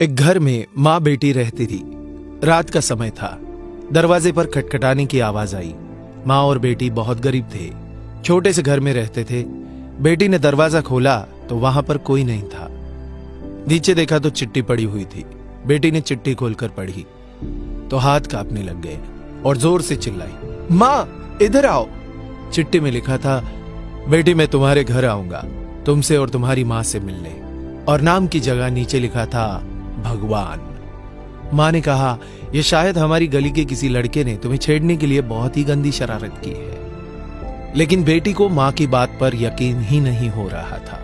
एक घर में माँ बेटी रहती थी। रात का समय था। दरवाजे पर खटखटाने की आवाज आई। माँ और बेटी बहुत गरीब थे, छोटे से घर में रहते थे। बेटी ने दरवाजा खोला तो वहां पर कोई नहीं था। नीचे देखा तो चिट्ठी पड़ी हुई थी। बेटी ने चिट्ठी खोलकर पढ़ी तो हाथ कांपने लग गए और जोर से चिल्लाई, माँ इधर आओ। चिट्ठी में लिखा था, बेटी मैं तुम्हारे घर आऊंगा तुमसे और तुम्हारी माँ से मिलने, और नाम की जगह नीचे लिखा था भगवान। माँ ने कहा, यह शायद हमारी गली के किसी लड़के ने तुम्हें छेड़ने के लिए बहुत ही गंदी शरारत की है। लेकिन बेटी को माँ की बात पर यकीन ही नहीं हो रहा था।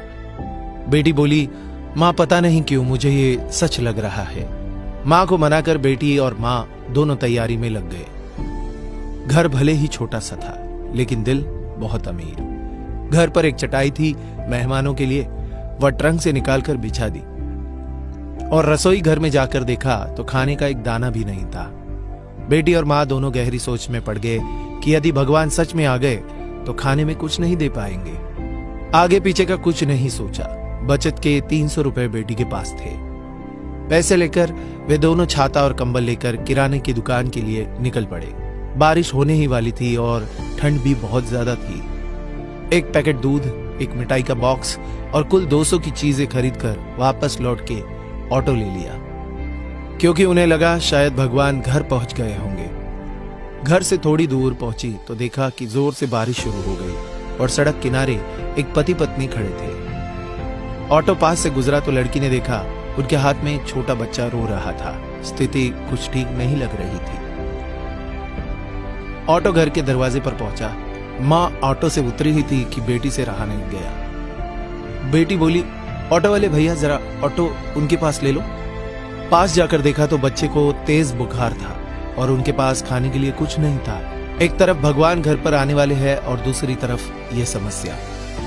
बेटी बोली, माँ पता नहीं क्यों मुझे ये सच लग रहा है। माँ को मनाकर बेटी और माँ दोनों तैयारी में लग गए। घर भले ही छोटा सा था लेकिन दिल बहुत अमीर। घर पर एक चटाई थी मेहमानों के लिए, वह ट्रंक से निकालकर बिछा दी। और रसोई घर में जाकर देखा तो खाने का एक दाना भी नहीं था। बेटी और माँ दोनों गहरी सोच में पड़ गए कि यदि भगवान सच में आ गए तो खाने में कुछ नहीं दे पाएंगे। आगे पीछे का कुछ नहीं सोचा। बचत के 300 रुपए बेटी के पास थे। पैसे लेकर वे दोनों छाता और कंबल लेकर किराने की दुकान के लिए निकल पड़े। बारिश होने ही वाली थी और ठंड भी बहुत ज्यादा थी। एक पैकेट दूध, एक मिठाई का बॉक्स और कुल 200 की चीजें खरीदकर वापस लौट के ऑटो ले लिया, क्योंकि उन्हें लगा शायद भगवान घर पहुंच गए होंगे। घर से थोड़ी दूर पहुंची तो देखा कि जोर से बारिश शुरू हो गई और सड़क किनारे एक पति पत्नी खड़े थे। ऑटो पास से गुजरा तो लड़की ने देखा उनके हाथ में एक छोटा बच्चा रो रहा था। स्थिति कुछ ठीक नहीं लग रही थी। ऑटो घर के दरवाजे पर पहुंचा। माँ ऑटो से उतरी ही थी कि बेटी से रहा नहीं गया। बेटी बोली, ऑटो वाले भैया जरा ऑटो उनके पास ले लो। पास जाकर देखा तो बच्चे को तेज बुखार था और उनके पास खाने के लिए कुछ नहीं था। एक तरफ भगवान घर पर आने वाले हैं और दूसरी तरफ ये समस्या।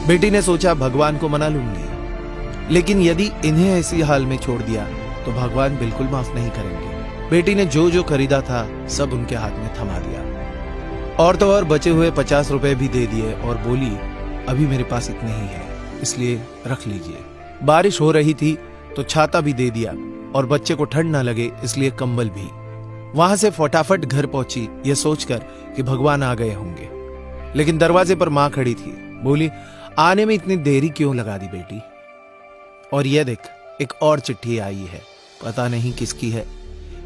बेटी ने सोचा भगवान को मना लूंगी, लेकिन यदि इन्हें ऐसी हाल में छोड़ दिया तो भगवान बिल्कुल माफ नहीं करेंगे। बेटी ने जो जो खरीदा था सब उनके हाथ में थमा दिया और तो और बचे हुए 50 रुपए भी दे दिए और बोली, अभी मेरे पास इतने ही है, इसलिए रख लीजिए। बारिश हो रही थी तो छाता भी दे दिया और बच्चे को ठंड ना लगे इसलिए कंबल भी। वहां से फटाफट घर पहुंची ये सोचकर कि भगवान आ गए होंगे। लेकिन दरवाजे पर माँ खड़ी थी। बोली, आने में इतनी देरी क्यों लगा दी बेटी? और यह देख, एक और चिट्ठी आई है, पता नहीं किसकी है।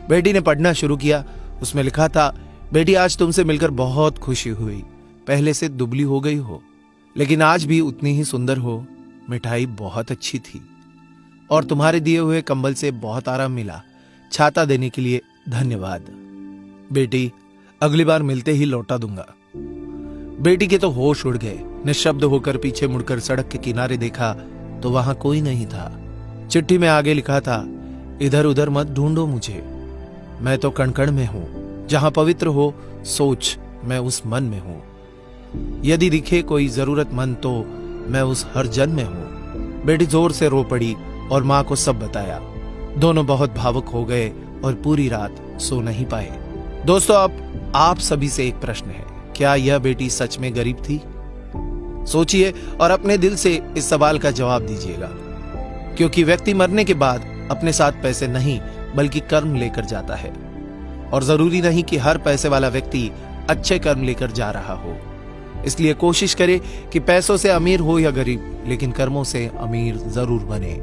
बेटी ने पढ़ना शुरू किया। उसमें लिखा था, बेटी आज तुमसे मिलकर बहुत खुशी हुई। पहले से दुबली हो गई हो लेकिन आज भी उतनी ही सुंदर हो। मिठाई बहुत अच्छी थी और तुम्हारे दिए हुए कंबल से बहुत आराम मिला। छाता देने के लिए धन्यवाद। बेटी अगली बार मिलते ही लौटा दूंगा। बेटी के तो होश उड़ गए। निशब्द होकर पीछे मुड़कर सड़क के किनारे देखा तो वहां कोई नहीं था। चिट्ठी में आगे लिखा था, इधर उधर मत ढूंढो मुझे, मैं तो कण-कण में हूं। जहां पवित्र हो सोच, मैं उस मन में हूं। यदि दिखे कोई जरूरतमंद तो मैं उस हर जन में हूं। बेटी जोर से रो पड़ी और माँ को सब बताया। दोनों बहुत भावुक हो गए और पूरी रात सो नहीं पाए। दोस्तों, अब आप सभी से एक प्रश्न है, क्या यह बेटी सच में गरीब थी? सोचिए और अपने दिल से इस सवाल का जवाब दीजिएगा, क्योंकि व्यक्ति मरने के बाद अपने साथ पैसे नहीं बल्कि कर्म लेकर जाता है। और जरूरी नहीं कि हर पैसे वाला व्यक्ति अच्छे कर्म लेकर जा रहा हो। इसलिए कोशिश करें कि पैसों से अमीर हो या गरीब, लेकिन कर्मों से अमीर जरूर बने।